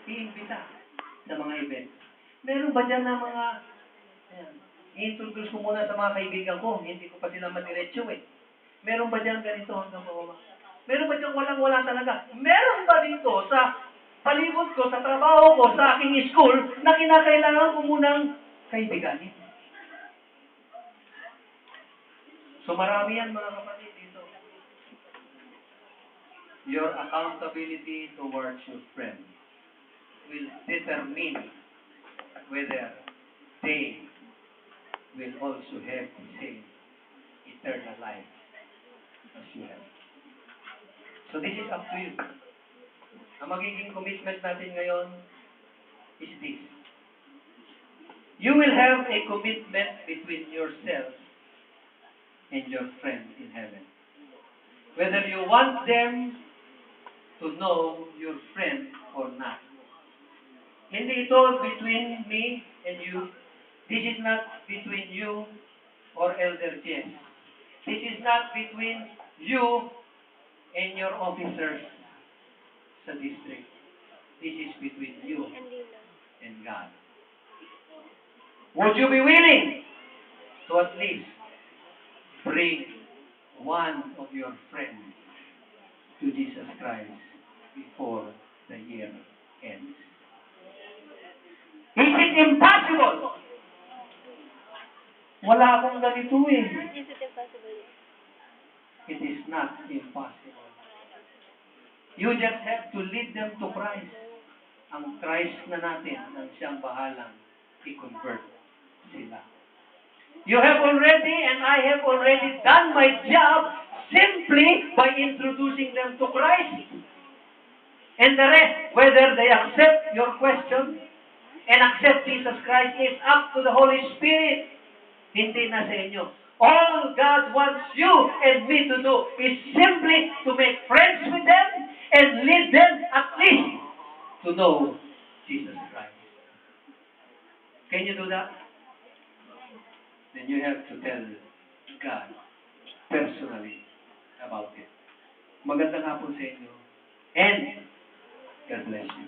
iimbita sa mga event. Meron ba dyan na mga, ayan, i-introduce ko muna sa mga kaibigan ko, hindi ko pa sila madiretso eh. Meron ba dyan ganito hanggang pa? Meron ba dyan walang-wala talaga? Meron ba dito sa palibot ko, sa trabaho ko, sa aking school, na kinakailangan ko munang kaibiganin? So marami yan mga kapatid dito. Your accountability towards your friend will determine whether they will also have the same eternal life as you have. So this is up to you. Ang magiging commitment natin ngayon is this. You will have a commitment between yourself and your friend in heaven. Whether you want them to know your friend or not. Hindi ito between me and you. This is not between you or Elder Jess. This is not between you and your officers sa district. This is between you and God. Would you be willing to at least bring one of your friends to Jesus Christ before the year ends? Is it impossible? Wala akong ganito eh. Is it impossible? It is not impossible. You just have to lead them to Christ. Ang Christ na natin ang siyang bahalang i-convert sila. You have already and I have already done my job simply by introducing them to Christ. And the rest, whether they accept your question and accept Jesus Christ, is up to the Holy Spirit. Hindi na sa inyo. All God wants you and me to do is simply to make friends with them and lead them at least to know Jesus Christ. Can you do that? Then you have to tell God personally about it. Magandang hapon sa inyo. And God bless you.